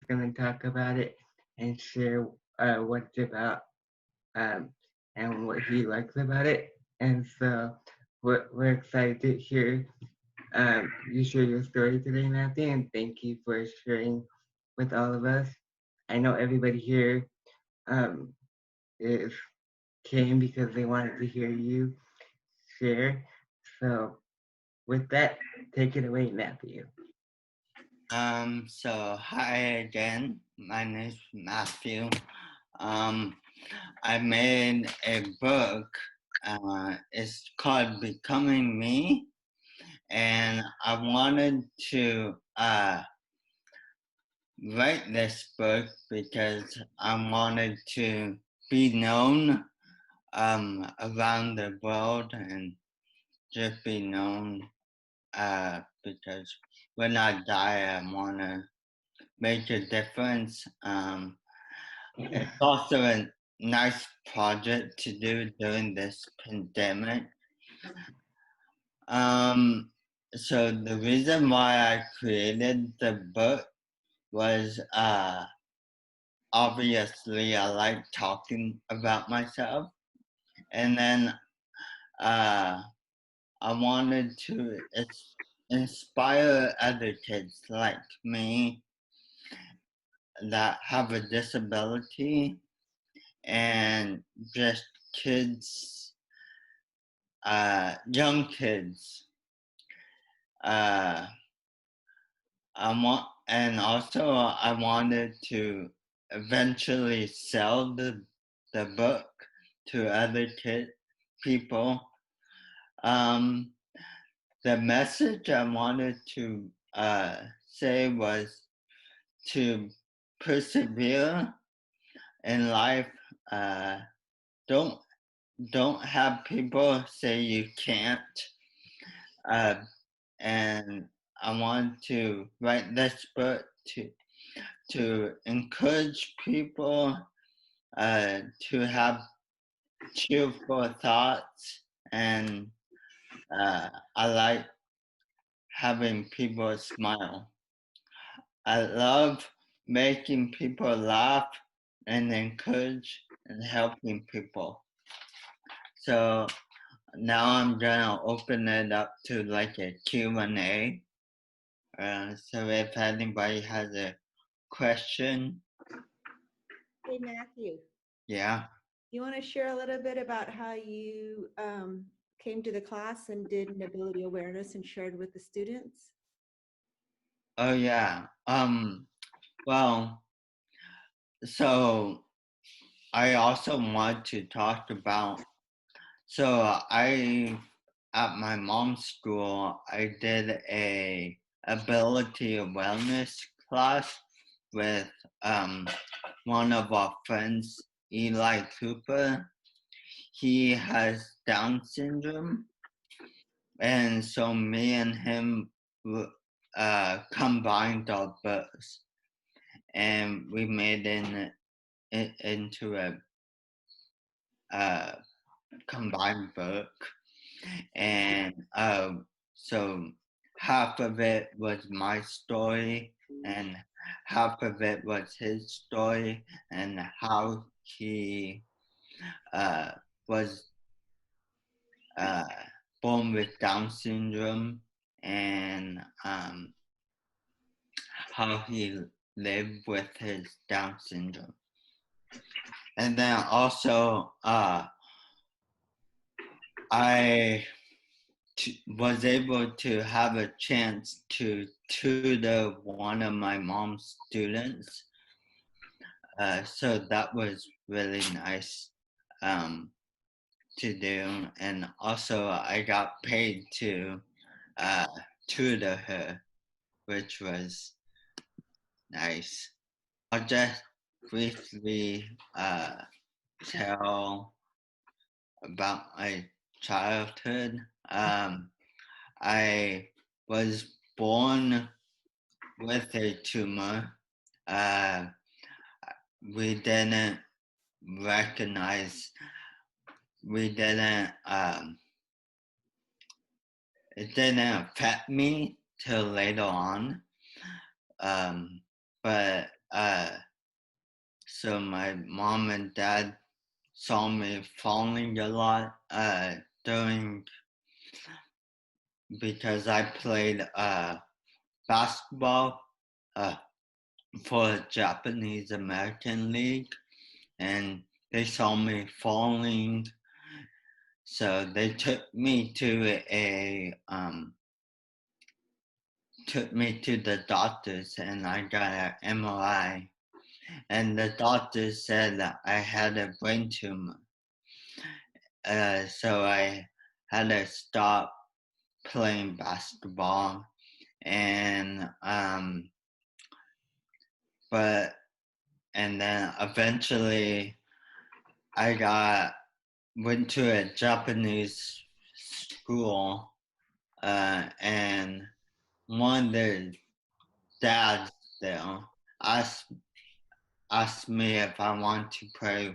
going to talk about it and share what it's about um, and what he likes about it. And so we're excited to hear you share your story today, Matthew, and thank you for sharing with all of us. I know everybody here um, is came because they wanted to hear you share. So with that, take it away, Matthew. So hi again. My name is Matthew. I made a book. It's called Becoming Me, and I wanted to write this book because I wanted to be known around the world and just be known because when I die, I want to make a difference. It's also a nice project to do during this pandemic. Um, so the reason why I created the book was obviously I like talking about myself, and then uh, I wanted to inspire other kids like me that have a disability and just kids, young kids. Uh, and also I wanted to eventually sell the book to other people. Um, the message I wanted to say was to persevere in life. Uh, don't don't have people say you can't. Uh, and I want to write this book to encourage people to have cheerful thoughts, and I like having people smile. I love making people laugh and encourage and helping people. So now I'm gonna open it up to like a Q&A. So if anybody has a question, Hey, Matthew, yeah. you want to share a little bit about how you came to the class and did mobility awareness and shared with the students? Oh yeah. Well, so I also want to talk about. So I at my mom's school, I did a ability awareness class with one of our friends, Eli Cooper. He has Down syndrome, and so me and him combined our books, and we made it into a combined book. And so half of it was my story, and half of it was his story, and how he was uh, born with Down syndrome, and how he lived with his Down syndrome. And then also, I was able to have a chance to tutor one of my mom's students. So that was really nice to do. And also, I got paid to uh, tutor her, which was nice. I'll just briefly tell about my childhood. I was born with a tumor. Uh, we didn't recognize, we didn't, it didn't affect me till later on. But so my mom and dad saw me falling a lot during because I played basketball for Japanese American League, and they saw me falling, so they took me to the doctors, and I got an MRI, and the doctor said that I had a brain tumor. So I had to stop playing basketball, and and then eventually I went to a Japanese school, and one of the dads there asked me if I want to play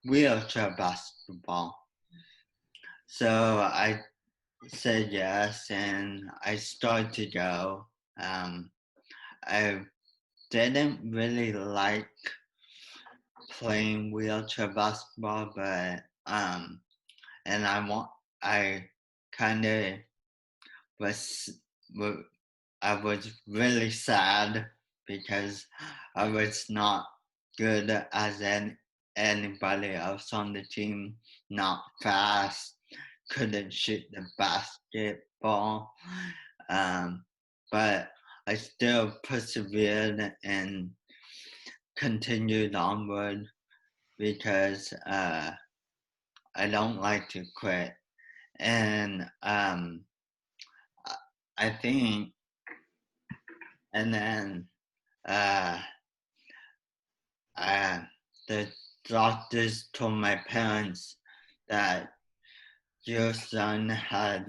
wheelchair basketball. So I said yes, and I started to go. I didn't really like playing wheelchair basketball, but and I kind of was I was really sad because I was not good as anybody else on the team, not fast, couldn't shoot the basketball, but I still persevered and continued onward because I don't like to quit. And I think, and then the doctors told my parents that your son had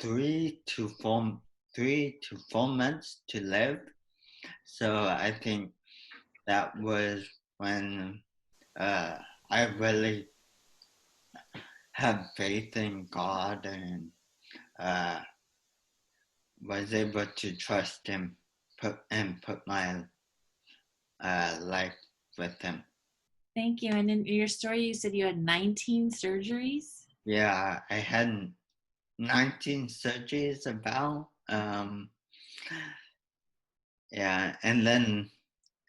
3 to 4 months to live. So I think that was when I really had faith in God and was able to trust Him put my life with Him. Thank you. And in your story, you said you had 19 surgeries? Yeah, I had 19 surgeries about. Yeah, and then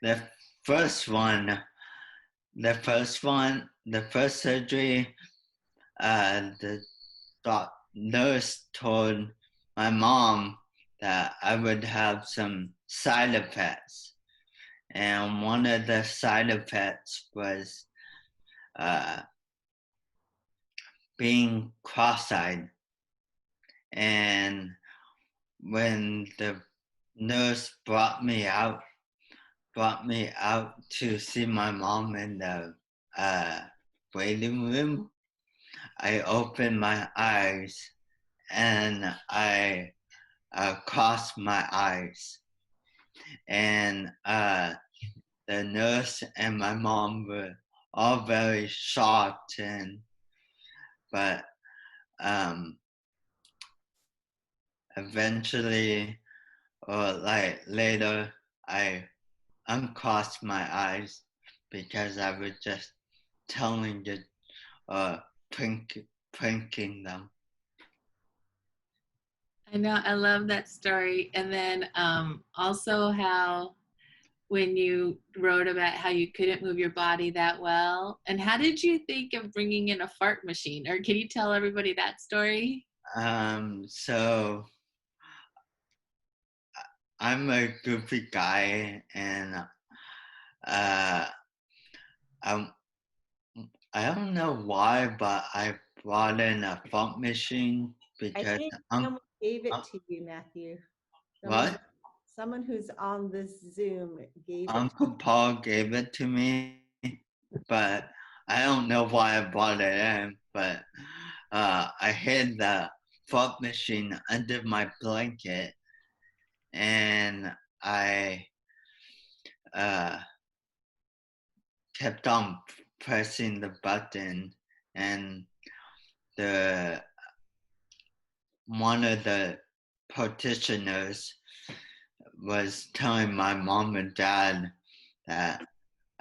the first surgery, the nurse told my mom that I would have some side effects. And one of the side effects was being cross-eyed. And when the nurse brought me out to see my mom in the waiting room, I opened my eyes and I crossed my eyes. And the nurse and my mom were all very shocked, but eventually, or like later, I uncrossed my eyes because I was just telling it, pranking them. I know, I love that story. And then also how when you wrote about how you couldn't move your body that well, and how did you think of bringing in a fart machine? Or can you tell everybody that story? So I'm a goofy guy, and I don't know why, but I brought in a fart machine I because think someone gave it to you, Matthew. what? Someone who's on this Zoom gave it. Uncle Paul gave it to me, but I don't know why I brought it in. But I hid the fart machine under my blanket, and I kept on pressing the button, and one of the practitioners was telling my mom and dad that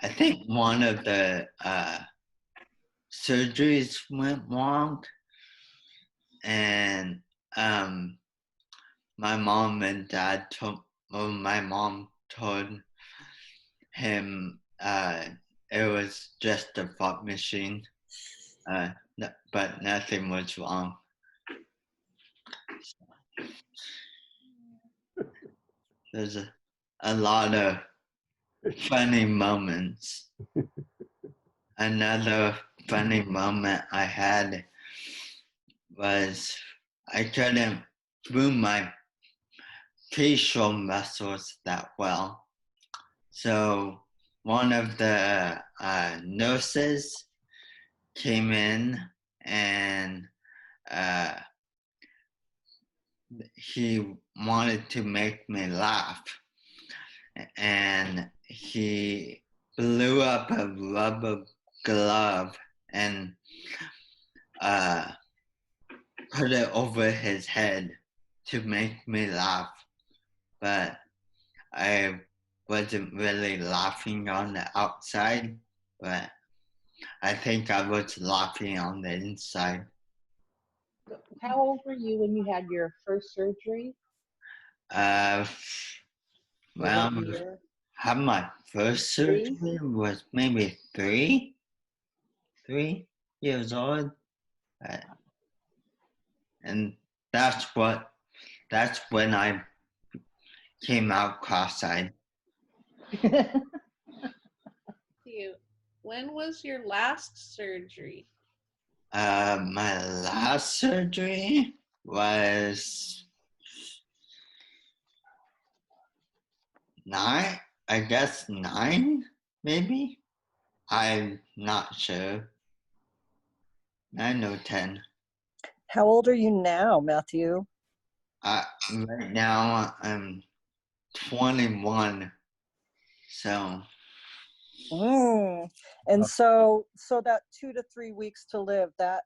I think one of the surgeries went wrong, and my mom and dad my mom told him it was just a thought machine, but nothing was wrong. There's a lot of funny moments. Another funny moment I had was I couldn't move my facial muscles that well. So one of the nurses came in and he wanted to make me laugh. And he blew up a rubber glove and put it over his head to make me laugh. But I wasn't really laughing on the outside, but I think I was laughing on the inside. How old were you when you had your first surgery? Well, What year? had my first surgery was maybe 3 years old. And that's when I came out cross-eyed. When was your last surgery? My last surgery was 9, I guess 9, maybe? I'm not sure. 9 or 10. How old are you now, Matthew? Right now I'm 21. So. And so that 2 to 3 weeks to live, that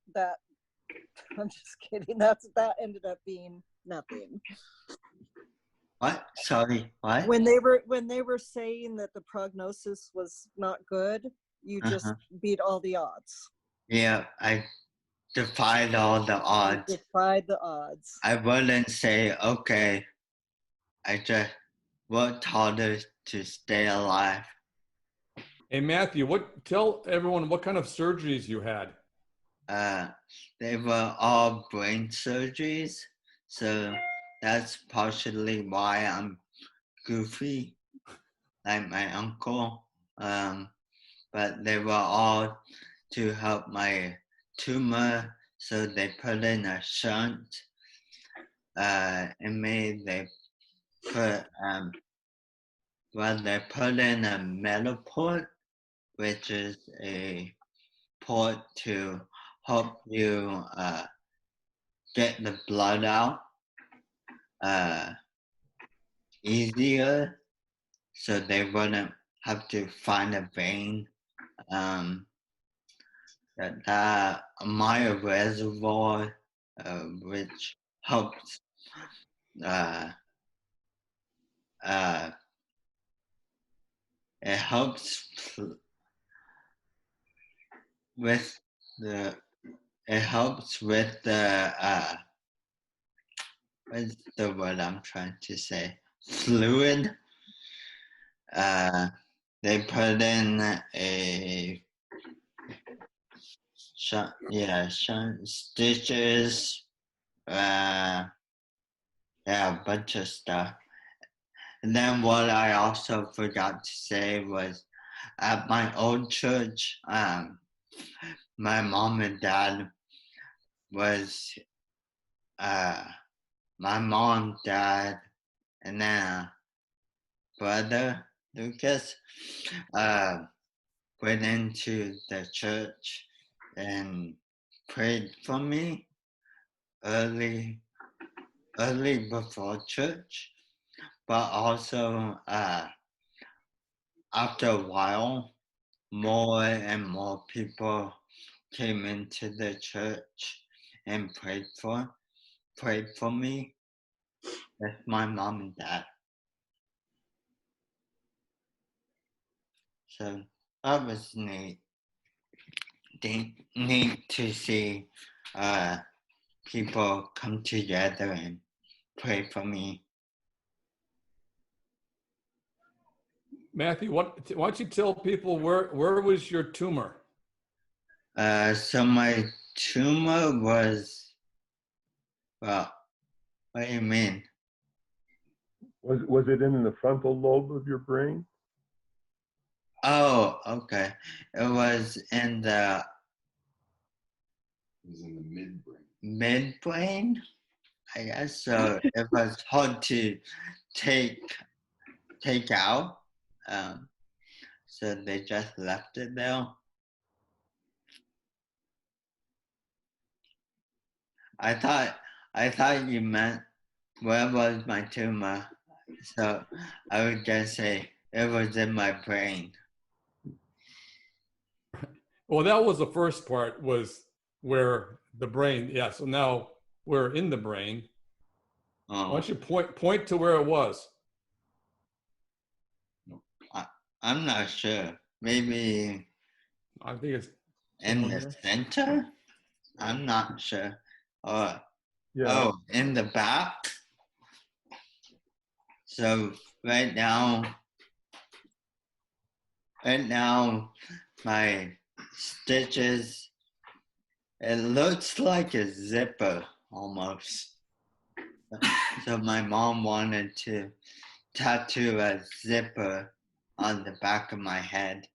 I'm just kidding. That ended up being nothing. What? Sorry, what? When they were saying that the prognosis was not good, you just beat all the odds. Yeah, I defied all the odds. You defied the odds. I wouldn't say, okay, I just worked harder to stay alive. Hey, Matthew, tell everyone what kind of surgeries you had. They were all brain surgeries, so that's partially why I'm goofy, like my uncle. But they were all to help my tumor, so they put in a shunt in me. They put in a metal port, which is a port to help you get the blood out easier, so they wouldn't have to find a vein. That my reservoir, which helps it helps with the what's the word I'm trying to say? Fluid. They put in a shunt, stitches, a bunch of stuff. And then what I also forgot to say was at my old church, my mom and dad was my mom, dad, and then brother Lucas went into the church and prayed for me early before church, but also after a while, more and more people came into the church and prayed for me with my mom and dad. So that was neat to see people come together and pray for me. Matthew, why don't you tell people where was your tumor? So my tumor was, well, what do you mean? Was it in the frontal lobe of your brain? Oh, okay. It was in the midbrain, I guess. So it was hard to take out. So they just left it there. I thought you meant where was my tumor. So I would just say it was in my brain. Well, that was the first part, was where the brain. Yeah. So now we're in the brain. Why Oh, don't you point to where it was? I'm not sure. Maybe I think it's in down the there. center? I'm not sure. Yeah. Oh, in the back? So right now, my stitches, it looks like a zipper almost. So my mom wanted to tattoo a zipper on the back of my head,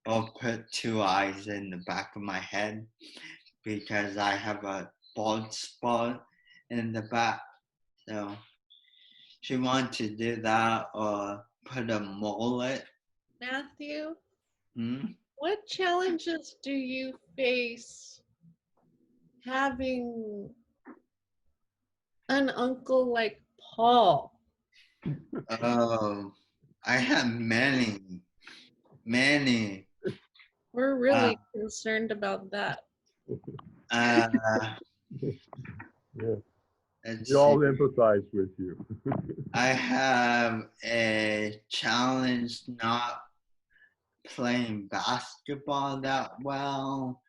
or put 2 eyes in the back of my head, because I have a bald spot in the back. So she wanted to do that, or put a mullet. Matthew, Hmm? what challenges do you face having an uncle like Paul? Oh, I have many. We're really concerned about that. Uh, Yeah. let's We all see. empathize with you. I have a challenge not playing basketball that well.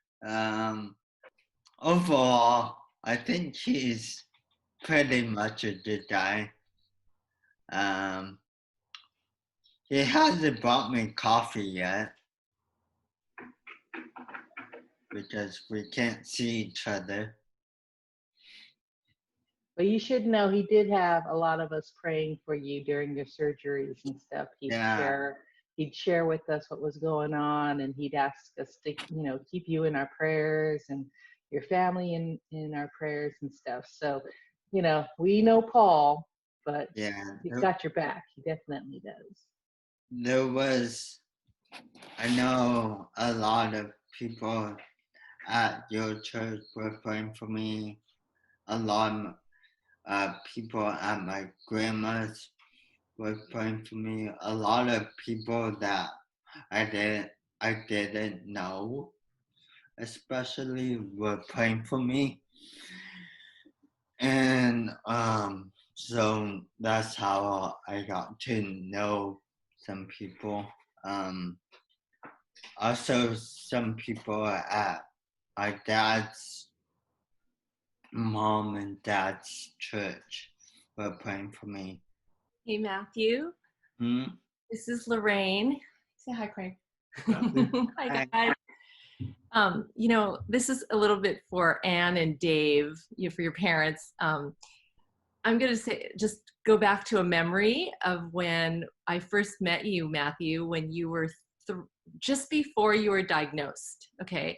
Overall, I think he's pretty much a good guy. He hasn't brought me coffee yet because we can't see each other. But you should know he did have a lot of us praying for you during your surgeries and stuff. Yeah. He'd share with us what was going on, and he'd ask us to, keep you in our prayers and your family in our prayers and stuff. So, we know Paul, but Yeah, he's got your back. He definitely does. there was, I know a lot of people at your church were praying for me. A lot of people at my grandma's were praying for me. A lot of people that I didn't know, especially, were praying for me. And so that's how I got to know some people. Also, some people at my dad's mom and dad's church were praying for me. Hey, Matthew. Hmm? This is Lorraine. Say hi, Craig. Hi, Hi. guys. This is a little bit for Anne and Dave, for your parents. I'm going to just go back to a memory of when I first met you, Matthew, when you were just before you were diagnosed, okay?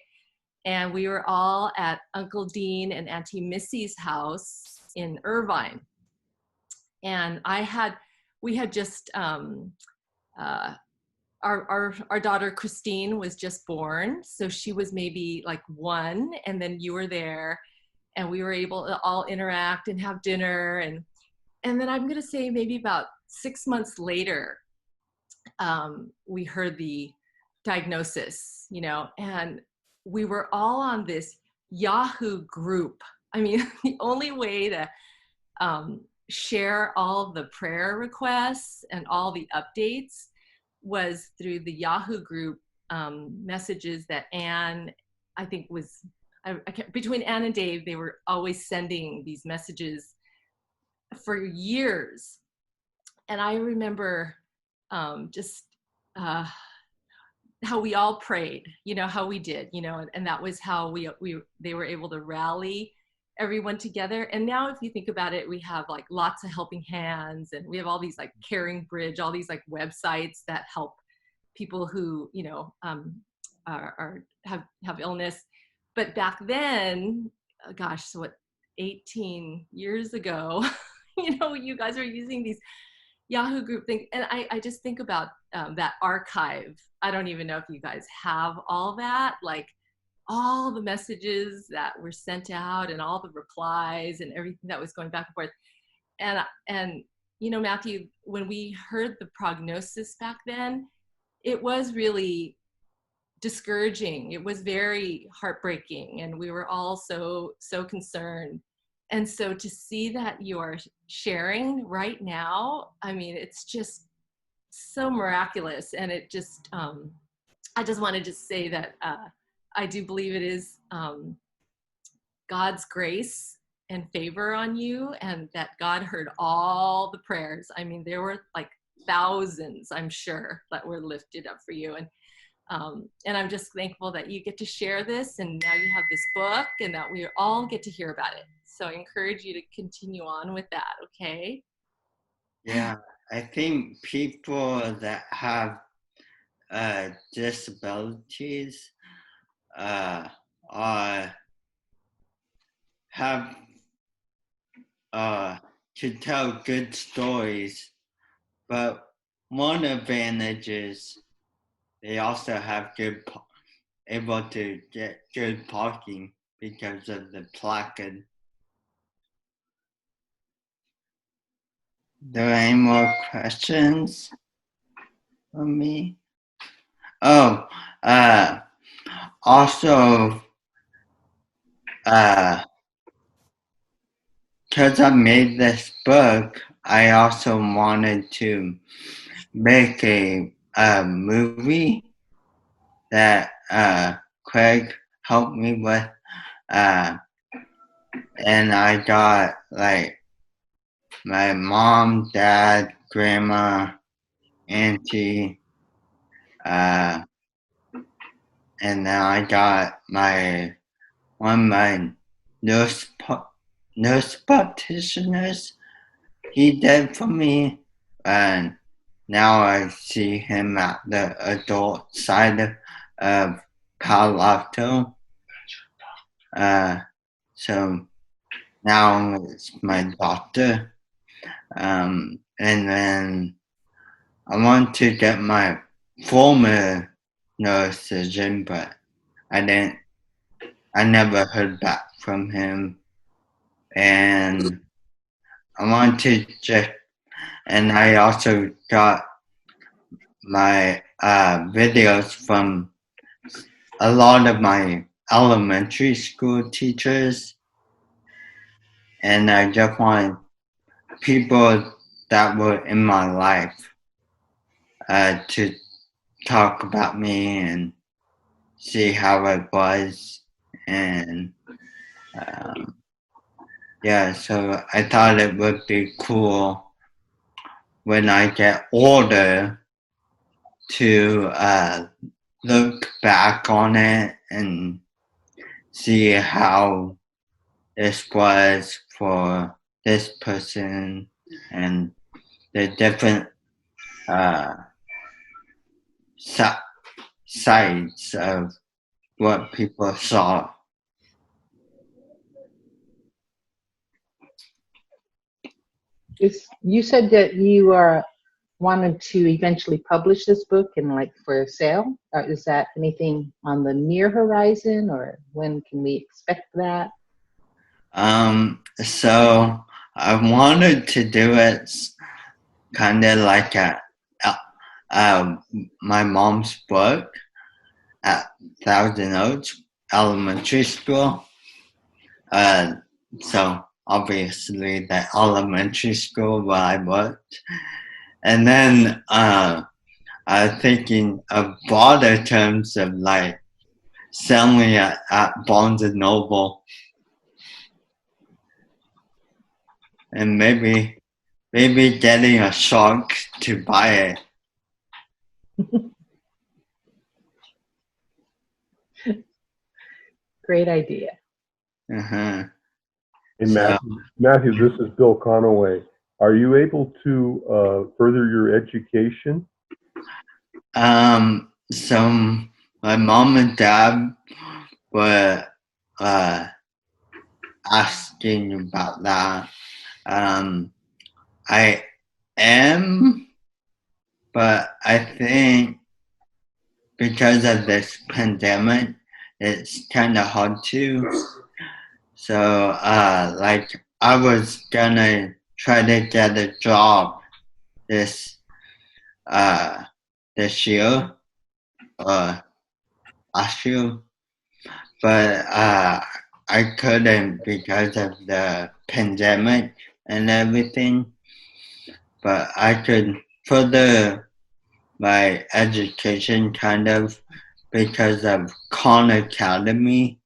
And we were all at Uncle Dean and Auntie Missy's house in Irvine. And we had just, our daughter Christine was just born. So she was maybe like 1, and then you were there, and we were able to all interact and have dinner. And then I'm gonna say maybe about 6 months later, we heard the diagnosis, and we were all on this Yahoo group. I mean, the only way to share all the prayer requests and all the updates was through the Yahoo group messages that Anne, I think was, between Anne and Dave, they were always sending these messages for years. And I remember just how we all prayed, how we did, and that was how they were able to rally everyone together. And now if you think about it, we have like lots of helping hands, and we have all these like Caring Bridge, all these like websites that help people who, have illness. But back then, gosh, so what, 18 years ago, you guys are using these Yahoo group things. And I just think about that archive. I don't even know if you guys have all that, like all the messages that were sent out and all the replies and everything that was going back and forth. And Matthew, when we heard the prognosis back then, it was really discouraging. It was very heartbreaking, and we were all so concerned. And so to see that you are sharing right now, I mean, it's just so miraculous. And it just, I just wanted to say that I do believe it is God's grace and favor on you, and that God heard all the prayers. I mean, there were like thousands, I'm sure, that were lifted up for you. And I'm just thankful that you get to share this, and now you have this book, and that we all get to hear about it. So I encourage you to continue on with that, okay? Yeah, I think people that have disabilities have to tell good stories, but one advantage is they also have able to get good parking because of the placard. Are there any more questions for me? Oh, also, because I made this book, I also wanted to make a movie that Craig helped me with, and I got like my mom, dad, grandma, auntie, and then I got one of my nurse practitioners. He did for me, and now I see him at the adult side of Palo Alto. So now it's my doctor. And then I want to get my former neurosurgeon, but I never heard back from him. And I want to check, and I also got my videos from a lot of my elementary school teachers, and I just want people that were in my life to talk about me and see how I was, and yeah, so I thought it would be cool when I get older to look back on it and see how this was for this person and the different sides of what people saw. You said that you wanted to eventually publish this book and like for sale. Is that anything on the near horizon, or when can we expect that? So I wanted to do it kind of like my mom's book at Thousand Oaks Elementary School. So obviously the elementary school where I worked. And then I thinking of broader terms of like selling at Barnes and Noble, and maybe getting a shark to buy it. Great idea. Uh-huh. Hey, So, Matthew, this is Bill Conaway. Are you able to further your education? so my mom and dad were asking about that. I am, but I think because of this pandemic, it's kind of hard to. So, like, I was gonna try to get a job this year or last year, but I couldn't because of the pandemic and everything. But I could further my education kind of because of Khan Academy.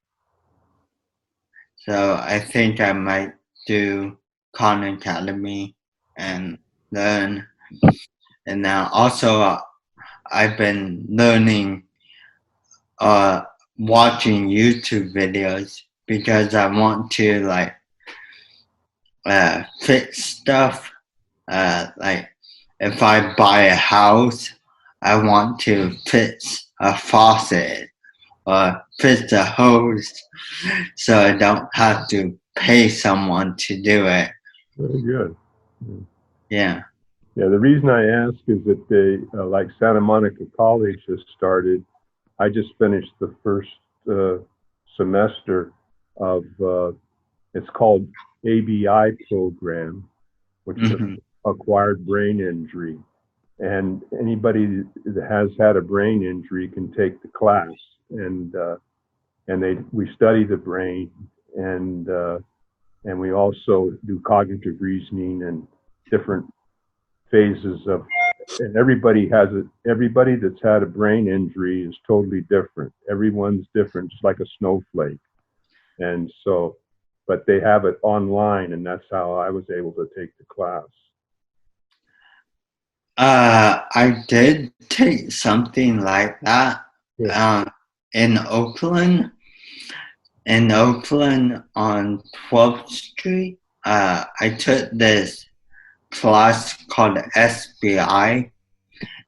So I think I might do Khan Academy and learn. And now also I've been learning watching YouTube videos because I want to like fix stuff. Like if I buy a house, I want to fix a faucet or fix a hose so I don't have to pay someone to do it. Very good. Yeah. Yeah, the reason I ask is that they, like Santa Monica College has started. I just finished the first semester of, it's called ABI program, which is acquired brain injury. And anybody that has had a brain injury can take the class, and we study the brain, and we also do cognitive reasoning and different phases of. And everybody that's had a brain injury is totally different. Everyone's different, just like a snowflake. And so, but they have it online, and that's how I was able to take the class. I did take something like that in Oakland. In Oakland on 12th Street, I took this class called SBI,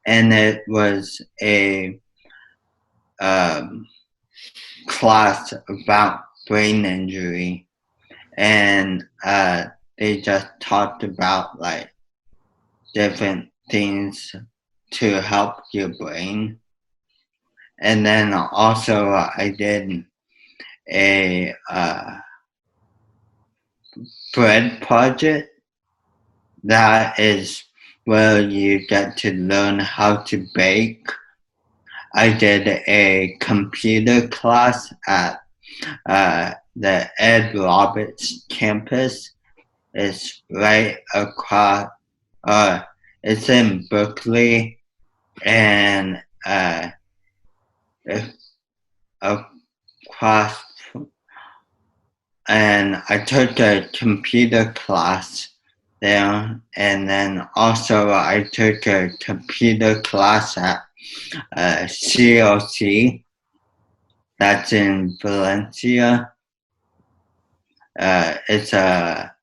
and it was a class about brain injury, and they just talked about like different things to help your brain. And then also I did a bread project that is where you get to learn how to bake. I did a computer class at the Ed Roberts campus. It's right across, it's in Berkeley, and across, and I took a computer class there, and then also I took a computer class at CLC, that's in Valencia. It's a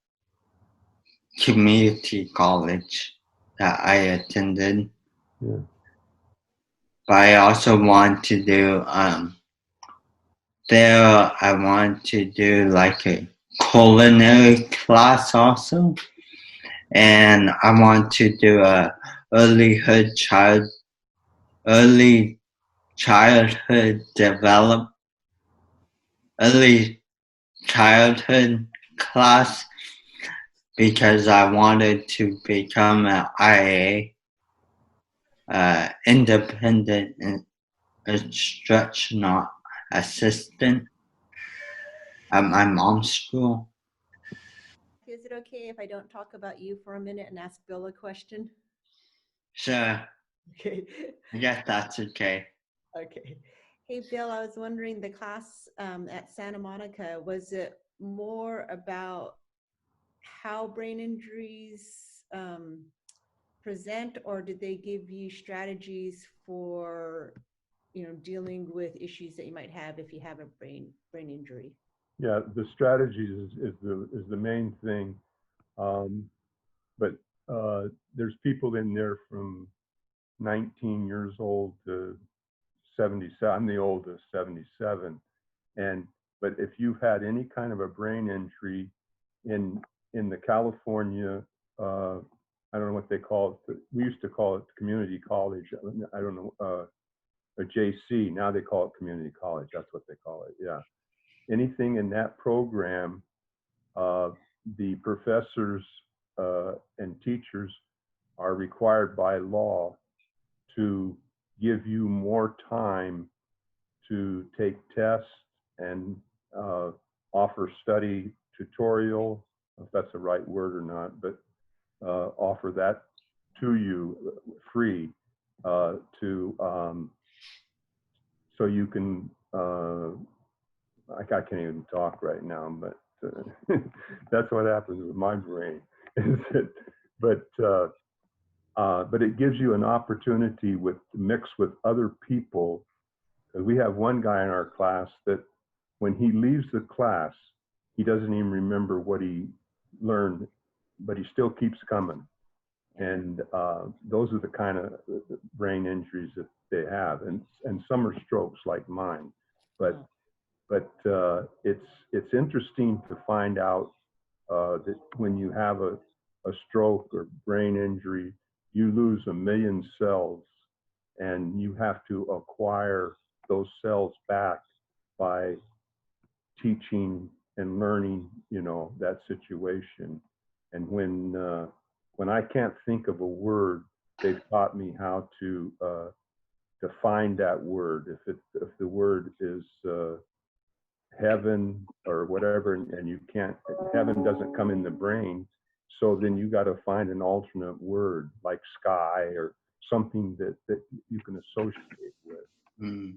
community college that I attended. Yeah. But I also want to do there I want to do like a culinary class also, and I want to do a early childhood class because I wanted to become an IA, independent instructional assistant at my mom's school. Is it okay if I don't talk about you for a minute and ask Bill a question? Sure. Okay. I guess that's okay. Okay. Hey, Bill, I was wondering, the class at Santa Monica, was it more about how brain injuries present, or did they give you strategies for, dealing with issues that you might have if you have a brain injury? Yeah, the strategies is the main thing. But there's people in there from 19 years old to 77. I'm the oldest, 77. But if you've had any kind of a brain injury in the California, I don't know what they call it. We used to call it community college. I don't know, a JC. Now they call it community college. That's what they call it. Yeah. Anything in that program, the professors and teachers are required by law to give you more time to take tests and offer study tutorial, if that's the right word or not, but offer that to you free so you can, I can't even talk right now, but that's what happens with my brain. But it gives you an opportunity to mix with other people. We have one guy in our class that when he leaves the class, he doesn't even remember what he learned, but he still keeps coming. And those are the kind of brain injuries that they have. And some are strokes like mine. But it's interesting to find out that when you have a stroke or brain injury, you lose 1 million cells, and you have to acquire those cells back by teaching and learning, that situation. And when I can't think of a word, they've taught me how to find that word. If the word is heaven or whatever, and you can't, heaven doesn't come in the brain, so then you got to find an alternate word like sky or something that you can associate with.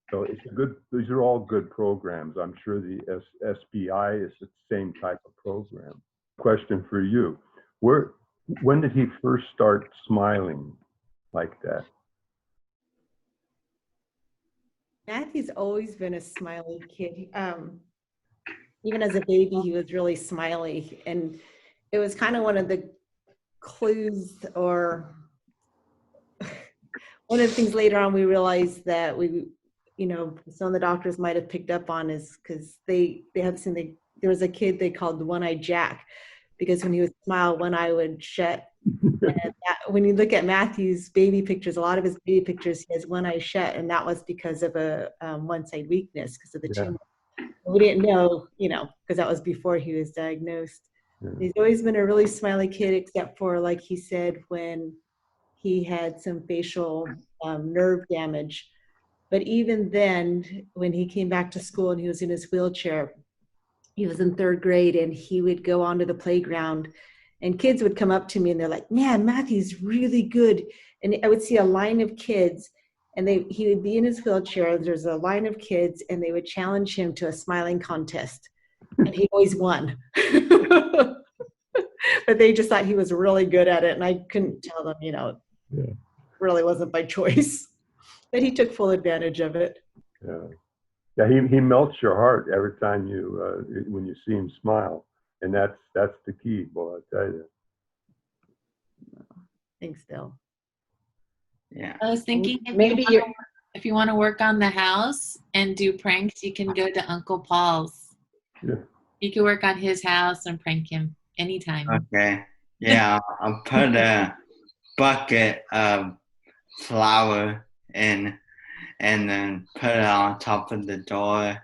So it's good. These are all good programs. I'm sure the SBI is the same type of program. Question for you: when did he first start smiling like that? Matthew's always been a smiley kid. Even as a baby, he was really smiley, and it was kind of one of the clues, or one of the things later on we realized that some of the doctors might have picked up on is because they had seen there was a kid they called the One-Eyed Jack, because when he would smile, one eye would shut. And when you look at Matthew's baby pictures, a lot of his baby pictures, he has one eye shut, and that was because of a one-side weakness because of the tumor. We didn't know, because that was before he was diagnosed. Yeah. He's always been a really smiley kid, except for, like he said, when he had some facial nerve damage. But even then, when he came back to school and he was in his wheelchair, he was in 3rd grade, and he would go onto the playground, and kids would come up to me and they're like, "Man, Matthew's really good." And I would see a line of kids, and he would be in his wheelchair. There's a line of kids, and they would challenge him to a smiling contest, and he always won. But they just thought he was really good at it, and I couldn't tell them, it really wasn't by choice. But he took full advantage of it. Yeah, he melts your heart every time when you see him smile, and that's the key, boy, I tell you. Thanks, Bill. Yeah. I was thinking if you want to work on the house and do pranks, you can go to Uncle Paul's. Yeah. You can work on his house and prank him anytime. Okay. Yeah, I'll put a bucket of flour in and then put it on top of the door,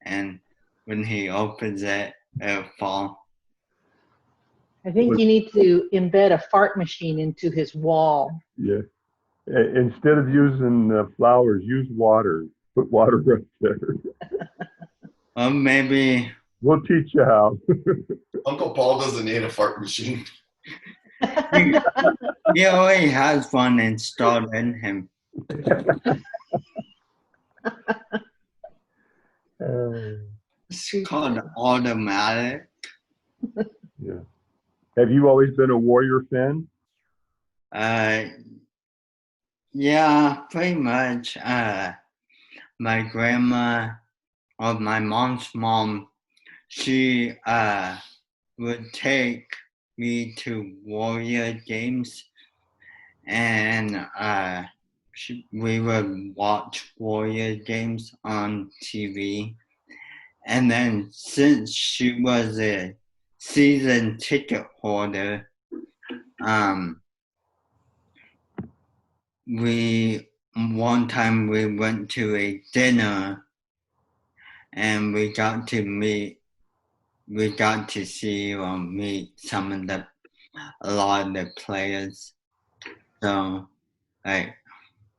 and when he opens it, it'll fall. I think you need to embed a fart machine into his wall. Yeah. Instead of using flowers, use water. Put water right there. Well, maybe. We'll teach you how. Uncle Paul doesn't need a fart machine. He already has one installed in him. It's called automatic. Yeah. Have you always been a Warrior fan? Yeah, pretty much. My grandma, or my mom's mom, she would take me to Warrior games, and we would watch Warrior games on TV. And then since she was a season ticket holder, one time we went to a dinner and we got to see or meet a lot of the players. So like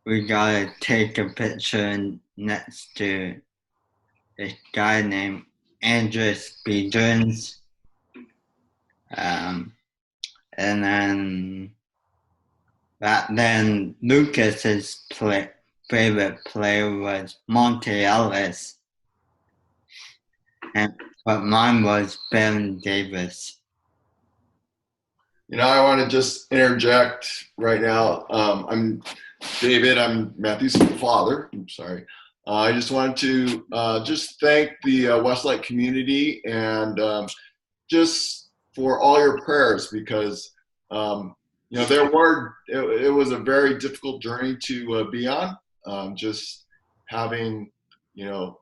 we gotta take a picture next to this guy named Andres Bedrins. And then back then Lucas's favorite player was Monte Ellis. But mine was Ben Davis. You know, I want to just interject right now. I'm David. I'm Matthew's father. I'm sorry. I just wanted to just thank the Westlight community and just for all your prayers, because you know it was a very difficult journey to be on. Just having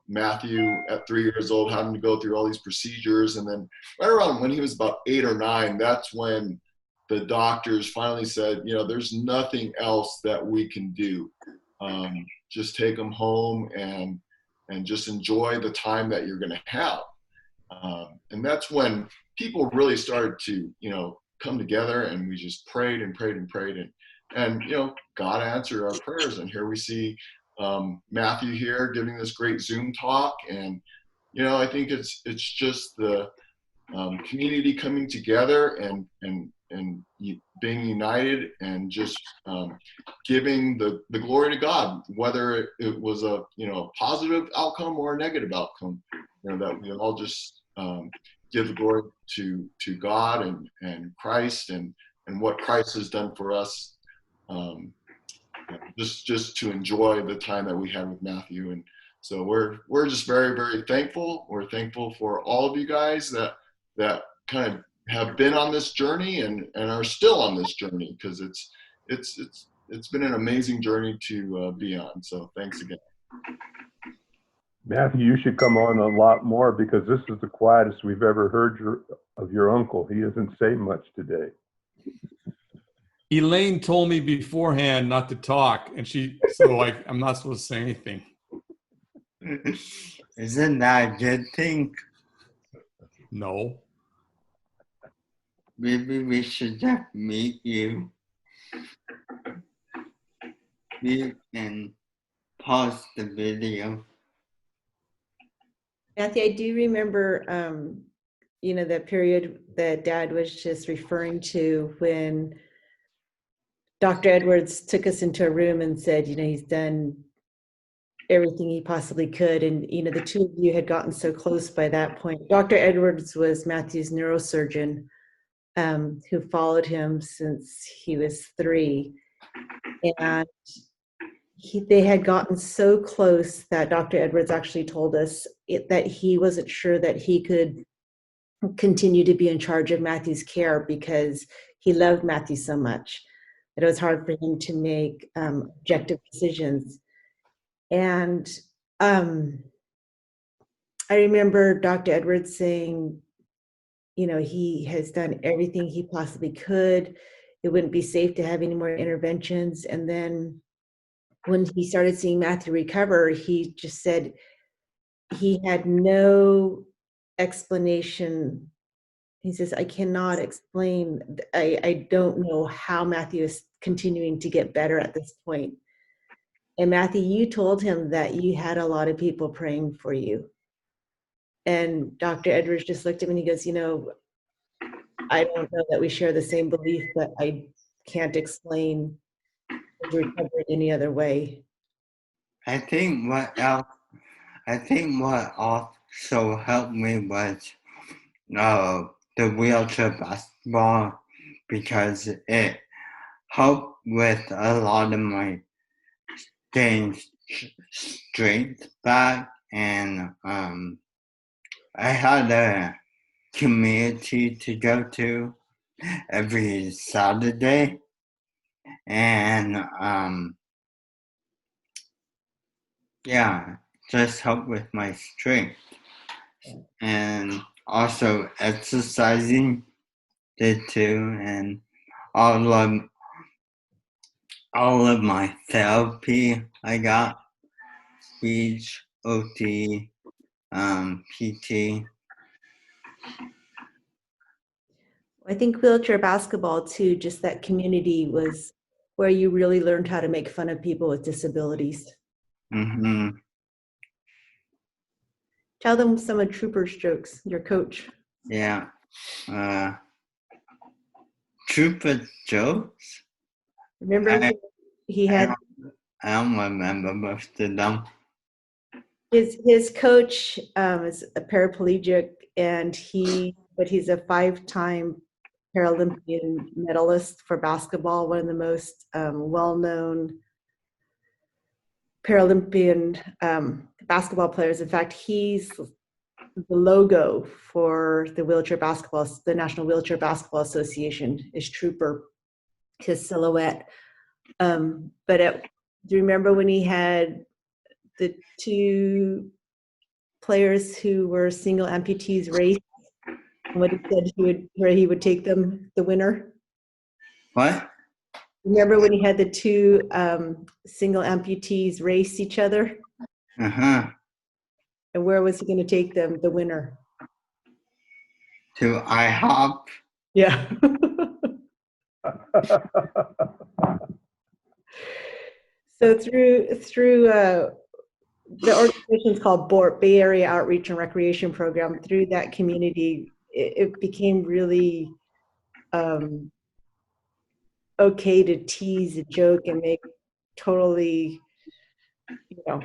Matthew at 3 years old, having to go through all these procedures, and then right around when he was about 8 or 9, that's when the doctors finally said, there's nothing else that we can do. Just take him home and just enjoy the time that you're going to have. And that's when people really started to, come together, and we just prayed and prayed and prayed. And God answered our prayers. And here we see Matthew here giving this great Zoom talk. And, I think it's just the community coming together and being united and just giving the glory to God, whether it was a positive outcome or a negative outcome, that we all just give the glory to God and Christ and what Christ has done for us, just to enjoy the time that we had with Matthew. And so we're just very, very thankful. We're thankful for all of you guys that kind of have been on this journey and are still on this journey, because it's been an amazing journey to be on. So thanks again. Matthew, you should come on a lot more, because this is the quietest we've ever heard of your uncle. He doesn't say much today. Elaine told me beforehand not to talk, and I'm not supposed to say anything. Isn't that a good thing? No. Maybe we should just meet you. We can pause the video. Matthew, I do remember, the period that Dad was just referring to when Dr. Edwards took us into a room and said, he's done everything he possibly could. And, the two of you had gotten so close by that point. Dr. Edwards was Matthew's neurosurgeon, who followed him since he was 3. And they had gotten so close that Dr. Edwards actually told us that he wasn't sure that he could continue to be in charge of Matthew's care, because he loved Matthew so much that it was hard for him to make objective decisions. And I remember Dr. Edwards saying, he has done everything he possibly could. It wouldn't be safe to have any more interventions. And then when he started seeing Matthew recover, he just said he had no explanation. He says, I cannot explain. I don't know how Matthew is continuing to get better at this point. And Matthew, you told him that you had a lot of people praying for you. And Dr. Edwards just looked at him and he goes, I don't know that we share the same belief, but I can't explain his recovery any other way. I think what also helped me was the wheelchair basketball, because it helped with a lot of my getting strength back, and I had a community to go to every Saturday, and yeah, just help with my strength, and also exercising did too, and all of my therapy I got, speech, OT, PT. I think wheelchair basketball too, just that community was where you really learned how to make fun of people with disabilities. Mm-hmm. Tell them some of Trooper's jokes, your coach. Yeah. Trooper jokes? Remember he had I don't remember most of them. his coach is a paraplegic, and he's a 5-time Paralympian medalist for basketball, one of the most well-known Paralympian basketball players. In fact, he's the logo for the National Wheelchair Basketball Association is Trooper, his silhouette. Do you remember when he had the 2 players who were single amputees race? And what he said he would take them, the winner? What? Remember when he had the 2 single amputees race each other? Uh-huh. And where was he going to take them, the winner? To IHOP. Yeah. So through the organization is called BORP, Bay Area Outreach and Recreation Program. Through that community, it became really okay to tease a joke and make totally,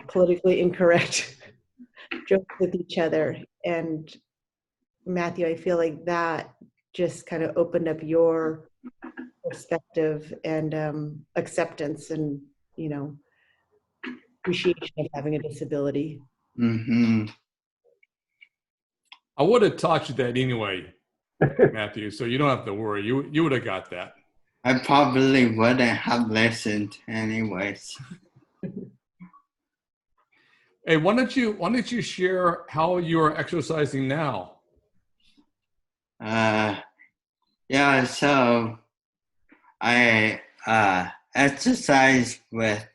politically incorrect jokes with each other. And Matthew, I feel like that just kind of opened up your perspective and acceptance and, appreciation of having a disability. Mm-hmm. I would have taught you that anyway, Matthew, so you don't have to worry. You would have got that. I probably wouldn't have listened anyways. Hey, why don't you share how you're exercising now? Yeah, so I exercise with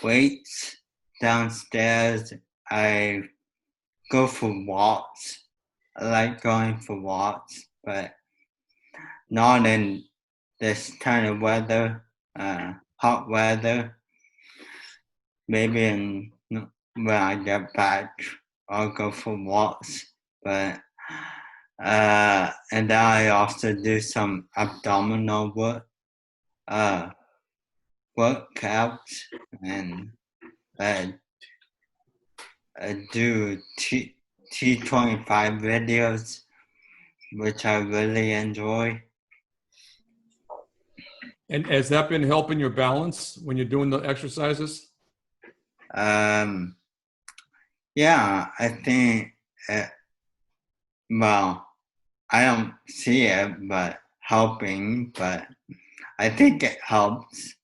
weights downstairs. I go for walks. I like going for walks, but not in this kind of weather, hot weather. Maybe when I get back, I'll go for walks. But and then I also do some abdominal workouts, and I do T25 videos, which I really enjoy. And has that been helping your balance when you're doing the exercises? Yeah, I think, well, I don't see it but helping, but I think it helps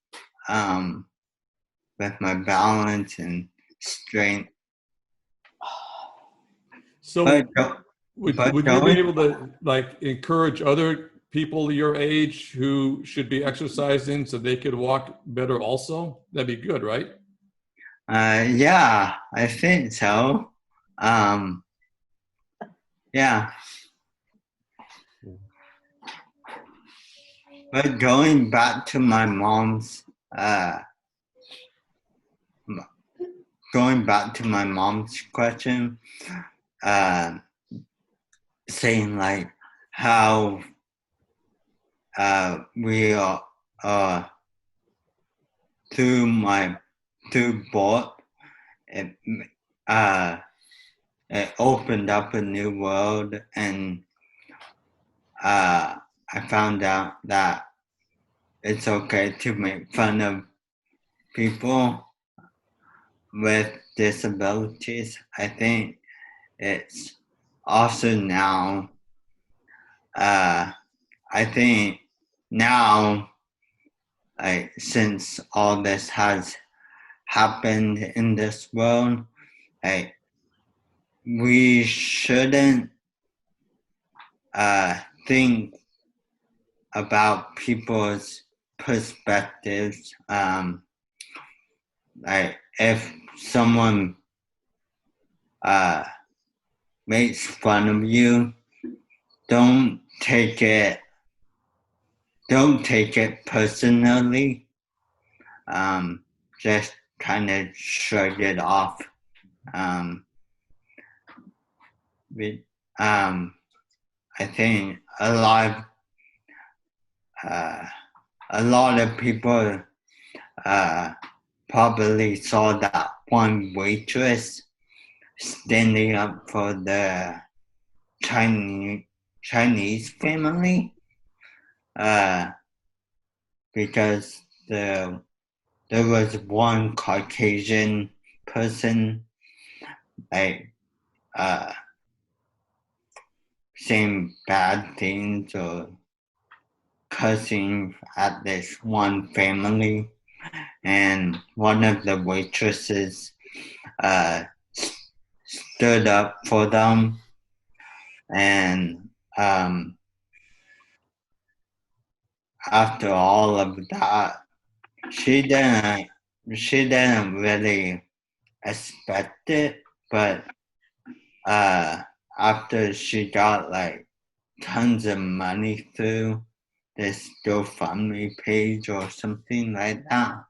with my balance and strength. So would you be able to encourage other people your age who should be exercising so they could walk better also? That'd be good, right? Yeah, I think so. Yeah. But going back to my mom's question, saying like how we are through board, it opened up a new world, and I found out that it's okay to make fun of people with disabilities. I think it's also now, I think now, like, since all this has happened in this world, like, we shouldn't think about people's perspectives. Like, if someone makes fun of you, don't take it personally. Just kind of shrug it off. I think a lot of people probably saw that one waitress standing up for the Chinese family, because there was one Caucasian person, like, saying bad things or cussing at this one family, and one of the waitresses stood up for them, and after all of that, she didn't really expect it, but after she got like tons of money through this GoFundMe page or something like that.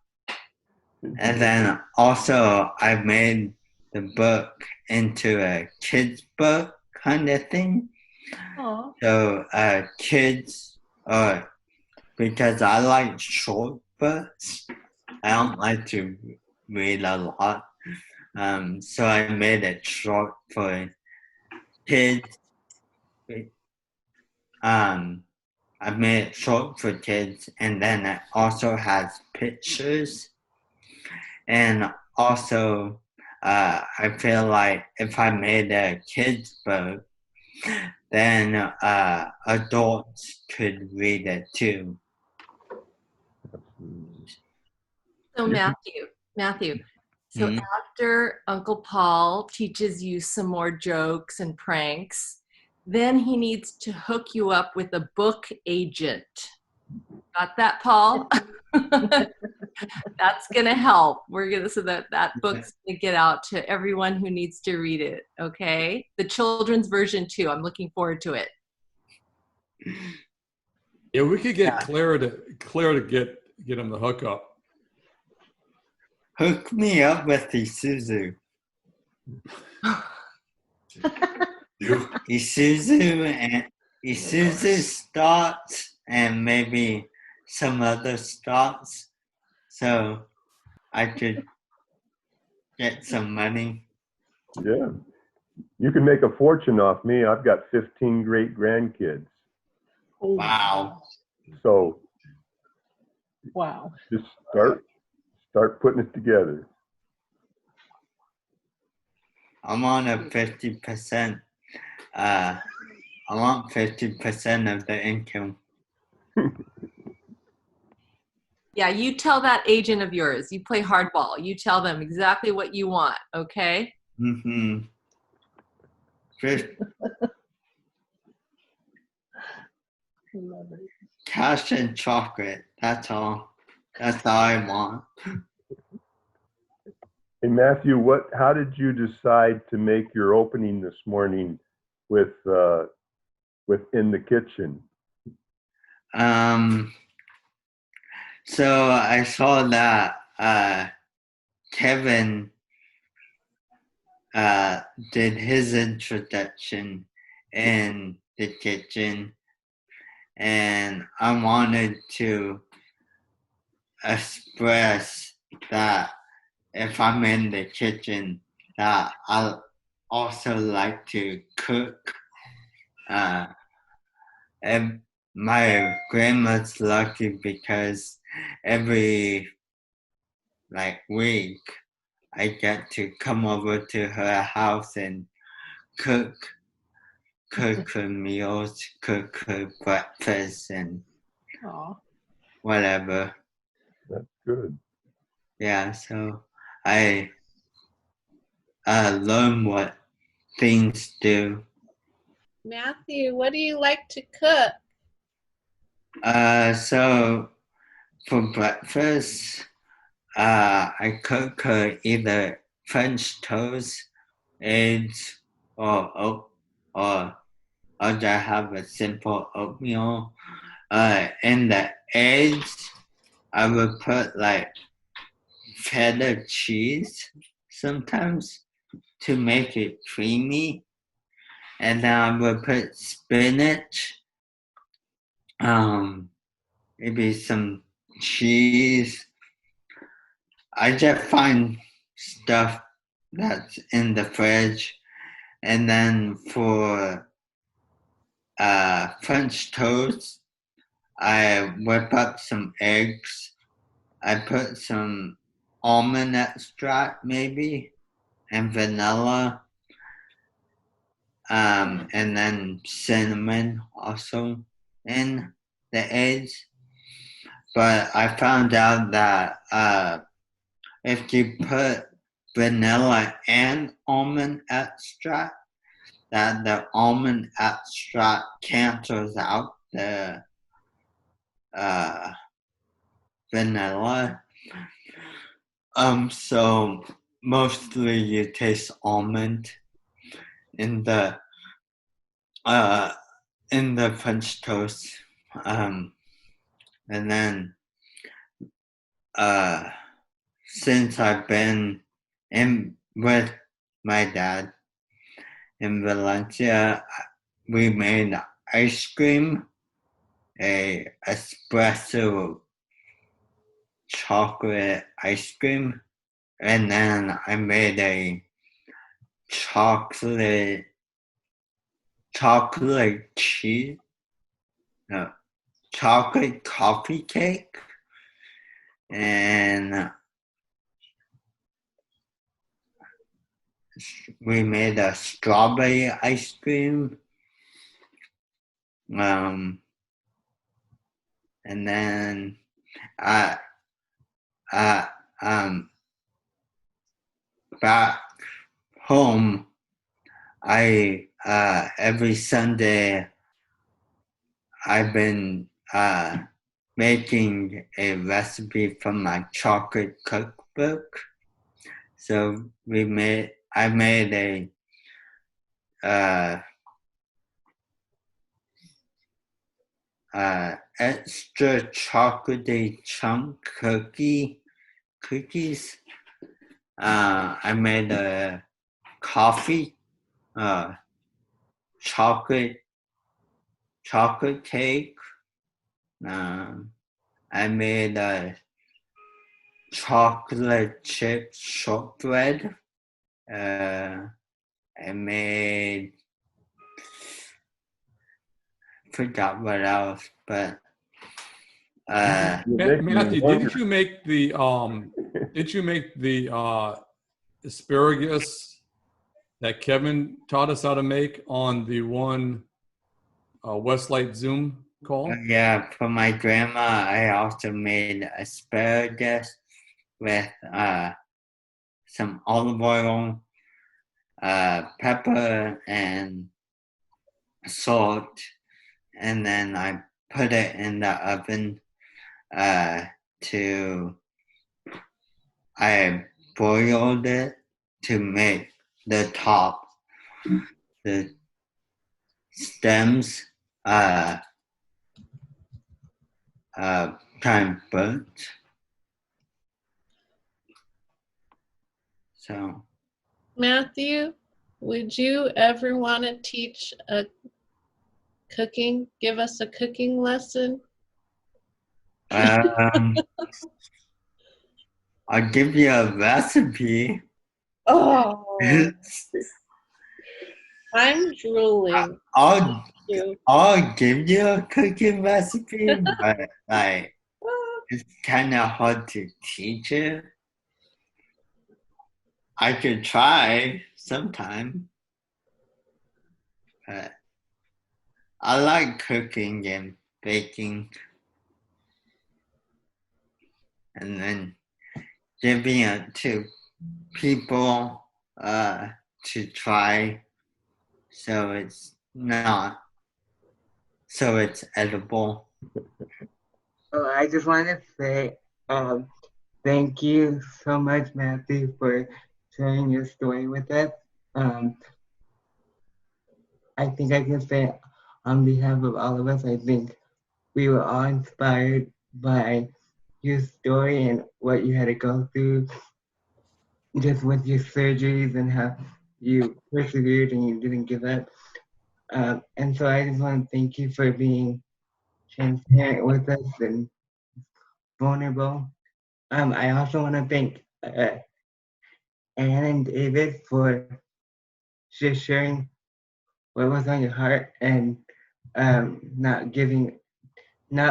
And then also I made the book into a kid's book kind of thing. Aww. So kids, because I like short books, I don't like to read a lot. So I made it short for kids. I made it short for kids, and then it also has pictures. And also, I feel like if I made a kids book, then adults could read it too. So Matthew, so after Uncle Paul teaches you some more jokes and pranks, then he needs to hook you up with a book agent. Got that, Paul? That's gonna help. So that book's gonna get out to everyone who needs to read it. Okay, the children's version too. I'm looking forward to it. Yeah, we could get Claire to get him the hookup. Hook me up with Isuzu. Isuzu starts and maybe some other starts, so I could get some money. Yeah, you can make a fortune off me. I've got 15 great grandkids. Wow. So wow. Just start putting it together. I'm on a 50%. I want 50% of the income. Yeah, you tell that agent of yours. You play hardball. You tell them exactly what you want. Okay. Mm-hmm. Cash and chocolate. That's all. That's all I want. Hey Matthew, how did you decide to make your opening this morning with In the Kitchen? So I saw that Kevin did his introduction in the kitchen, and I wanted to express that if I'm in the kitchen, that I also like to cook. And my grandma's lucky because every week I get to come over to her house and cook her meals, cook her breakfast and Aw. whatever. That's good. Yeah, so I learn what things do. Matthew, what do you like to cook? So for breakfast, I cook her either French toast, eggs, or I'll just have a simple oatmeal. In the eggs, I would put like feta cheese sometimes to make it creamy. And then I would put spinach, maybe some cheese. I just find stuff that's in the fridge. And then for French toast, I whip up some eggs. I put some almond extract maybe and vanilla, and then cinnamon also in the eggs. But I found out that if you put vanilla and almond extract, that the almond extract cancels out the vanilla. So mostly you taste almond in the French toast. And then since I've been in with my dad in Valencia, we made ice cream, a espresso chocolate ice cream, and then I made a chocolate cheese, no, chocolate coffee cake, and we made a strawberry ice cream, and then back home, I every Sunday I've been making a recipe from my chocolate cookbook. So I made a extra chocolatey chunk cookies. I made a coffee chocolate cake. I made a chocolate chip shortbread. I made, forgot what else, but Matthew, didn't you make the asparagus that Kevin taught us how to make on the one Westlight Zoom call? Yeah, for my grandma, I also made asparagus with some olive oil, pepper, and salt, and then I put it in the oven I boiled it to make the top, the stems kind of burnt. So, Matthew, would you ever want to teach a Cooking? Give us a cooking lesson. I'll give you a recipe. Oh, I'm drooling. I'll give you a cooking recipe, but like it's kind of hard to teach it. I could try sometime, but I like cooking and baking, and then giving it to people to try, so it's edible. So I just want to say thank you so much, Matthew, for sharing your story with us. I think I can say on behalf of all of us, I think we were all inspired by your story and what you had to go through just with your surgeries and how you persevered and you didn't give up. And so I just want to thank you for being transparent with us and vulnerable. I also want to thank Anne and David for just sharing what was on your heart and not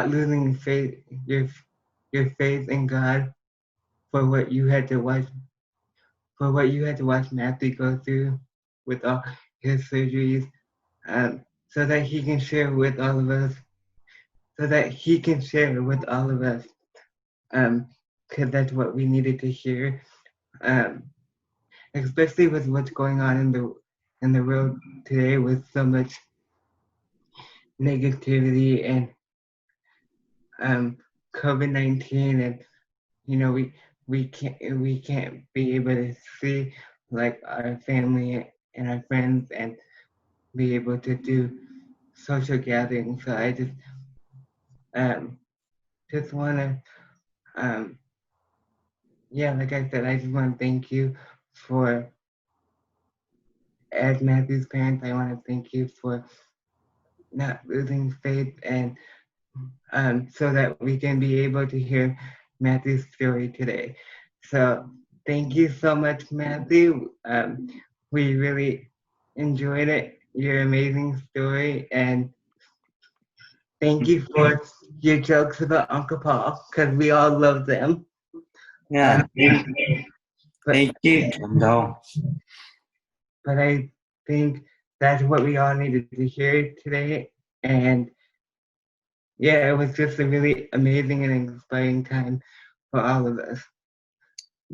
losing faith, your faith in God for what you had to watch Matthew go through with all his surgeries, so that he can share with all of us, because that's what we needed to hear, especially with what's going on in the world today with so much negativity and COVID-19, and you know we can't be able to see like our family and our friends and be able to do social gatherings. So I just want to like I said, I just want to thank you for, as Matthew's parents, I want to thank you for not losing faith, and so that we can be able to hear Matthew's story today. So thank you so much, Matthew. We really enjoyed it, your amazing story, and thank you for your jokes about Uncle Paul, because we all love them. Yeah, thank you, Kendall. But I think that's what we all needed to hear today. And yeah, it was just a really amazing and inspiring time for all of us.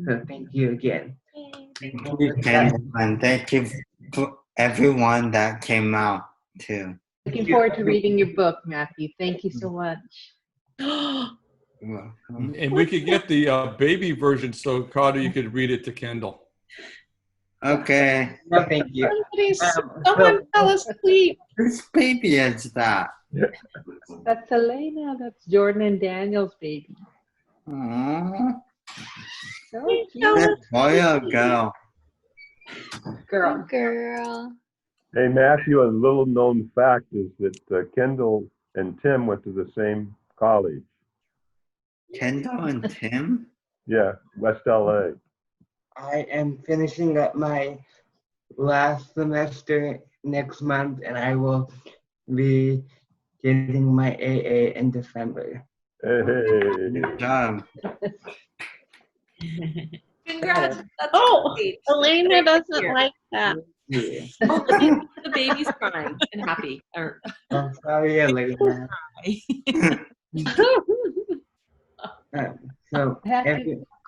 So thank you again. Thank you, Kendall, and thank you for everyone that came out too. Looking forward to reading your book, Matthew. Thank you so much. And we could get the baby version so Carter, you could read it to Kendall. Okay. No, thank you. Someone fell asleep. Whose baby is that? That's Elena. That's Jordan and Daniel's baby. Aww. So That's boy or girl? Girl. Girl. Hey, Matthew, a little known fact is that Kendall and Tim went to the same college. Kendall and Tim? Yeah, West LA. I am finishing up my last semester next month, and I will be getting my AA in December. Hey. Good job. Congrats. That's Oh, great. Elena doesn't Here. like that. Yeah. Oh, the baby's crying and happy. I'm sorry, Elena. So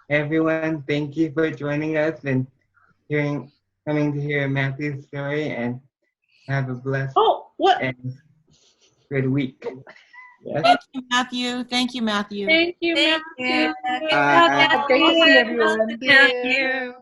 everyone, thank you for joining us and coming to hear Matthew's story, and have a blessed and good week. Yes. Thank you, Matthew. Thank you, Matthew. Thank you, Thank Matthew. you. Great to see everyone. Thank you.